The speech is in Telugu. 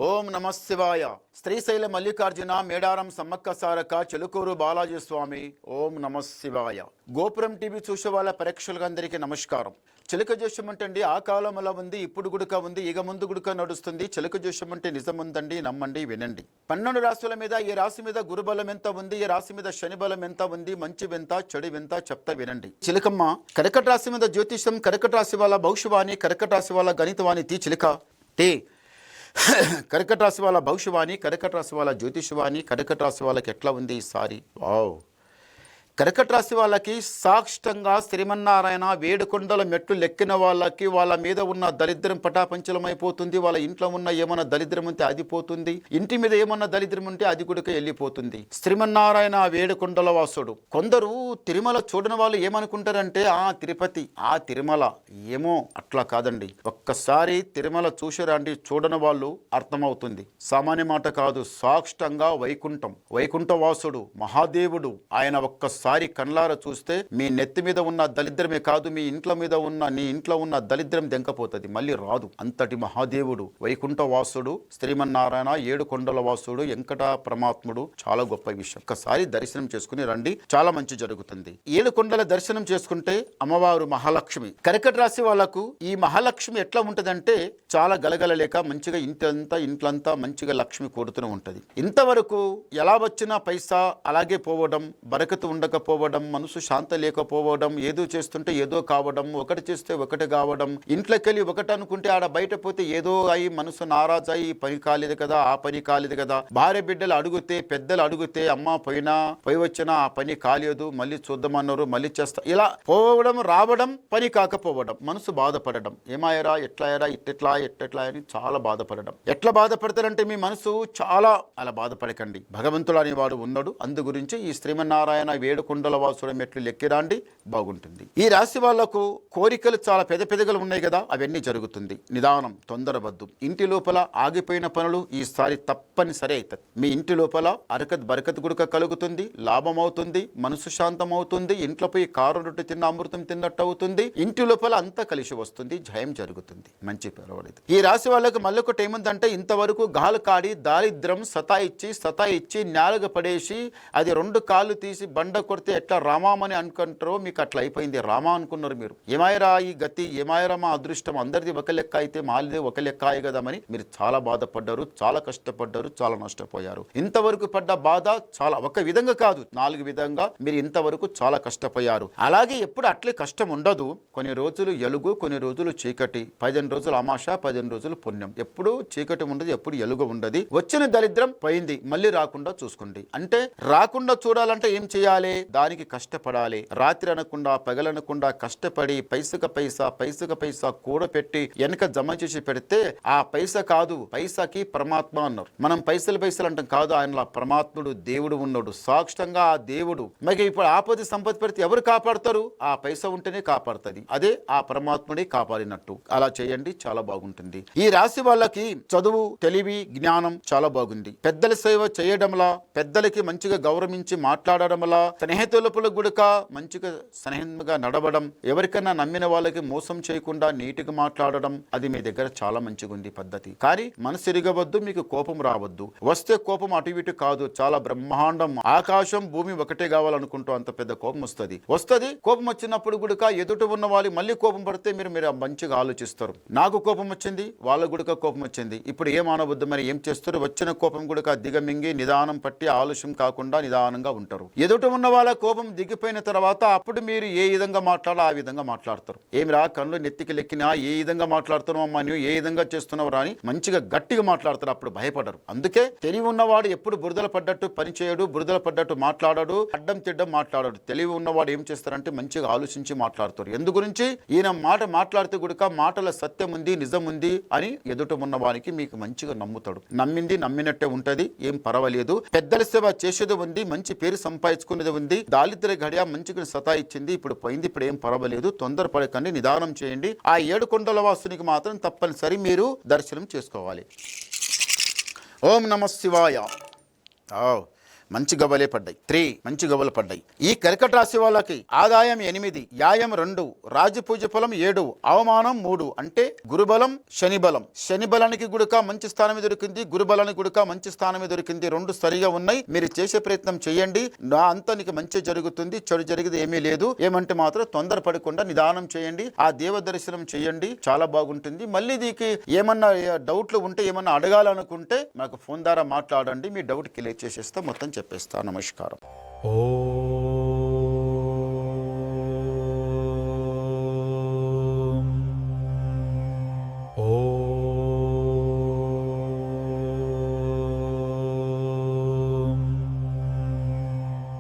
ఓం నమ శివాయ. శ్రీశైల మల్లికార్జున మేడారం సమ్మక్క సారక చెలుకూరు బాలాజీ స్వామి. ఓం నమ శివాయ. గోపురం టీవీ చూసే వాళ్ళ ప్రేక్షకులందరికీ నమస్కారం. చిలక జోషం అంటే ఆ కాలం అలా ఉంది, ఇప్పుడు గుడుక ఉంది, ఇక ముందు గుడుక నడుస్తుంది. చిలక జోషం అంటే నిజముందండి, నమ్మండి, వినండి. 12 రాశుల మీద ఈ రాశి మీద గురుబలం ఎంత ఉంది, ఈ రాశి మీద శని బలం ఎంత ఉంది, మంచి వింత చెడు వింత చెప్తా వినండి. చిలకమ్మ కర్కట రాశి మీద జ్యోతిషం, కర్కట రాశి వాళ్ళ భవిష్యవాణి, కర్కట రాశి వాళ్ళ గణితవాణి. తీ చిలక టీ. కర్కట రాశి వాళ్ళ భవిష్యవాణి, కర్కట రాశి వాళ్ళ జ్యోతిషవాణి, కర్కట రాశి వాళ్ళకి ఎట్లా ఉంది ఈసారి? వావ్. కర్కట రాశి వాళ్ళకి సాక్షితంగా శ్రీమన్నారాయణ వేడుకొండల మెట్లు లెక్కిన వాళ్ళకి వాళ్ళ మీద ఉన్న దరిద్రం పటాపంచలమైపోతుంది. వాళ్ళ ఇంట్లో ఉన్న ఏమన్నా దరిద్రం ఉంటే అది పోతుంది, ఇంటి మీద ఏమన్నా దరిద్రం ఉంటే అది కూడా వెళ్ళిపోతుంది. శ్రీమన్నారాయణ వేడుకొండల వాసుడు. కొందరు తిరుమల చూడని వాళ్ళు ఏమనుకుంటారంటే తిరుపతి, తిరుమల. ఏమో అట్లా కాదండి. ఒక్కసారి తిరుమల చూసిరండి, చూడని వాళ్ళు అర్థమవుతుంది. సామాన్య మాట కాదు, సాక్షితంగా వైకుంఠ వాసుడు మహాదేవుడు. ఆయన ఒక్కసారి కళ్ళారా చూస్తే మీ నెత్తి మీద ఉన్న దరిద్రమే కాదు, నీ ఇంట్లో ఉన్న దరిద్రం దెంకపోతుంది, మళ్ళీ రాదు. అంతటి మహాదేవుడు వైకుంఠ వాసుడు శ్రీమన్నారాయణ ఏడు కొండల వాసుడు వెంకట పరమాత్ముడు. చాలా గొప్ప విషయం. ఒక్కసారి దర్శనం చేసుకుని రండి, చాలా మంచి జరుగుతుంది. 7 కొండల దర్శనం చేసుకుంటే అమ్మవారు మహాలక్ష్మి. కర్కట రాశి వాళ్లకు ఈ మహాలక్ష్మి ఎట్లా ఉంటదంటే చాలా గలగలలేక మంచిగా ఇంట్లంతా మంచిగా లక్ష్మి కూడుతూనే ఉంటది. ఇంతవరకు ఎలా వచ్చినా పైసా అలాగే పోవడం, బరకతు ఉండకపోవడం, మనసు శాంత లేకపోవడం, ఏదో చేస్తుంటే ఏదో కావడం, ఒకటి చేస్తే ఒకటి కావడం, ఇంట్లోకెళ్ళి ఒకటి అనుకుంటే ఆడ బయట పోతే ఏదో అయి మనసు నారాజు అయి పని కాలేదు కదా, ఆ పని కాలేదు కదా. భార్య బిడ్డలు అడిగితే, పెద్దలు అడిగితే అమ్మ పోయి వచ్చినా ఆ పని కాలేదు, మళ్ళీ చూద్దామన్నారు, మళ్ళీ చేస్తా. ఇలా పోవడం రావడం, పని కాకపోవడం, మనసు బాధపడడం. ఏమాయరా, ఎట్లాయరా, ఎట్లా అని చాలా బాధపడడం. ఎట్లా బాధపడతారంటే మీ మనసు చాలా అలా బాధపడకండి. భగవంతుడు అనేవాడు ఉన్నాడు. అందు గురించి ఈ శ్రీమన్నారాయణ వేడుకొండల వాసుడు మెట్లు లెక్కిరాండి, బాగుంటుంది. ఈ రాశి వాళ్లకు కోరికలు చాలా పెద్దగా ఉన్నాయి కదా, అవన్నీ జరుగుతుంది. నిదానం, తొందరవద్దు. ఇంటి లోపల ఆగిపోయిన పనులు ఈసారి తప్పనిసరి అవుతుంది. మీ ఇంటి లోపల బరకత్ గుడక కలుగుతుంది, లాభం అవుతుంది, మనసు శాంతం అవుతుంది. ఇంట్లో పోయి కారు రొట్టె తిన్న అమృతం తిన్నట్టు అవుతుంది. ఇంటి లోపల అంతా కలిసి వస్తుంది, జయం జరుగుతుంది. మంచి పర్వాలేదు. ఈ రాశి వాళ్ళకి మళ్ళొకటి ఏముందంటే, ఇంతవరకు గాలు కాడి దారిద్రం సతాయిచ్చి నేలగా పడేసి అది 2 కాళ్ళు తీసి బండ కొడితే ఎట్లా రామామని అనుకుంటారో మీకు అట్లా అయిపోయింది. రామా అనుకున్నారు మీరు. ఏమాయరా ఈ గతి, ఏమాయరా మా అదృష్టం, అందరిది ఒక లెక్క అయితే మాలిదే ఒక లెక్క అయ్యి కదామని మీరు చాలా బాధపడ్డారు, చాలా కష్టపడ్డారు, చాలా నష్టపోయారు. ఇంతవరకు పడ్డ బాధ చాలా ఒక విధంగా కాదు, 4 విధంగా మీరు ఇంతవరకు చాలా కష్టపోయారు. అలాగే ఎప్పుడు అట్లే కష్టం ఉండదు. కొన్ని రోజులు ఎలుగు, కొన్ని రోజులు చీకటి, 15 రోజులు అమాష, 15 రోజులు పుణ్యం. ఎప్పుడు చీకటి ఉండదు, ఎప్పుడు ఎలుగు ఉండదు. వచ్చిన దరిద్రం పోయింది, మళ్ళీ రాకుండా చూసుకోండి. అంటే రాకుండా చూడాలంటే ఏం చేయాలి? దానికి కష్టపడాలి. రాత్రి అనకుండా పగలనకుండా కష్టపడి పైసక పైసా కూడపెట్టి వెనక జమ చేసి పెడితే ఆ పైసా కాదు, పైసాకి పరమాత్మ అన్నారు. మనం పైసలు అంటాం కాదు, ఆయన పరమాత్ముడు దేవుడు ఉన్నాడు. సాక్షితంగా ఆ దేవుడు. మరి ఇప్పుడు ఆపద సంపద పెడితే ఎవరు కాపాడతారు? ఆ పైసా ఉంటేనే కాపాడుతుంది. అదే ఆ పరమాత్ముడే కాపాడినట్టు. అలా చేయండి, చాలా బాగుంటుంది. ఈ రాశి వాళ్ళకి చదువు, తెలివి, జ్ఞానం చాలా బాగుంది. పెద్దల సేవ చేయడంలా, పెద్దలకి మంచిగా గౌరవించి మాట్లాడడంలా, స్నేహితులకు గుడక మంచిగా స్నేహంగా నడవడం, ఎవరికైనా నమ్మిన వాళ్ళకి మోసం చేయకుండా నీటిగా మాట్లాడడం, అది మీ దగ్గర చాలా మంచిగా ఉంది పద్ధతి. కానీ మనసు ఎరగవద్దు, మీకు కోపం రావద్దు. వస్తే కోపం అటు ఇటు కాదు, చాలా బ్రహ్మాండం, ఆకాశం భూమి ఒకటే కావాలనుకుంటూ అంత పెద్ద కోపం వస్తుంది. కోపం వచ్చినప్పుడు గుడక ఎదుట ఉన్న వాళ్ళు మళ్ళీ కోపం పడితే మీరు మంచిగా ఆలోచిస్తారు. నాకు కోపం వచ్చింది, వాళ్ళ గుడక కోపం వచ్చింది, ఇప్పుడు ఏం అనవద్దు, మరి ఏం చేస్తారు? వచ్చిన కోపం గుడక దిగమింగి నిదానం పట్టి ఆలస్యం కాకుండా నిదానంగా ఉంటారు. ఎదుట ఉన్న వాళ్ళ కోపం దిగిపోయిన తర్వాత అప్పుడు మీరు ఏ విధంగా మాట్లాడాలో ఆ విధంగా మాట్లాడతారు. ఏమిరా కళ్ళు నెత్తికి లెక్కినా ఏ విధంగా మాట్లాడుతున్నావు అమ్మా, నువ్వు ఏ విధంగా చేస్తున్నావు రా అని మంచిగా గట్టిగా మాట్లాడతారు. అప్పుడు భయపడరు. అందుకే తెలివి ఉన్నవాడు ఎప్పుడు బురదల పడ్డట్టు పని చేయడు, బురదల పడ్డట్టు మాట్లాడాడు, అడ్డం తిడ్డం మాట్లాడాడు. తెలివి ఉన్నవాడు ఏం చేస్తారంటే మంచిగా ఆలోచించి మాట్లాడతారు. ఎందు గురించి ఈయన మాట్లాడితే గుడక మాటల సత్యం ఉంది, నిజం ఉంది అని ఎదుట ఉన్న వారికి మీకు మంచిగా నమ్ముతాడు. నమ్మింది నమ్మినట్టే ఉంటది, ఏం పర్వాలేదు. పెద్దల సేవ చేసేది ఉంది, మంచి పేరు సంపాదించుకునేది ఉంది. దారిద్ర గడియ మంచిగా సతాయిచ్చింది, ఇప్పుడు పోయింది, ఇప్పుడు ఏం పర్వాలేదు. తొందరపడకండి, నిదానం చేయండి. ఆ 7 కొండల వాసునికి మాత్రం తప్పనిసరి మీరు దర్శనం చేసుకోవాలి. ఓం నమ శివాయ. మంచి గవ్వలే పడ్డాయి. 3 మంచి గవ్వలు పడ్డాయి. ఈ కర్కట రాశి వాళ్ళకి ఆదాయం 8, వ్యాయం 2, రాజపూజ ఫలం 7, అవమానం 3. అంటే గురుబలం శని బలం. శని బలానికి గుడుక మంచి స్థానమే దొరికింది, గురుబలానికి గుడుక మంచి స్థానమే దొరికింది. 2 సరిగా ఉన్నాయి. మీరు చేసే ప్రయత్నం చేయండి. నా అంతా నీకు మంచి జరుగుతుంది, చెడు జరిగేది ఏమీ లేదు. ఏమంటే మాత్రం తొందరపడకుండా నిదానం చేయండి, ఆ దేవ దర్శనం చేయండి, చాలా బాగుంటుంది. మళ్ళీ దీనికి ఏమన్నా డౌట్లు ఉంటే, ఏమన్నా అడగాలనుకుంటే నాకు ఫోన్ ద్వారా మాట్లాడండి. మీ డౌట్ క్లియర్ చేసేస్తా, మొత్తం చెప్పేస్తా. నమస్కారం. ఓం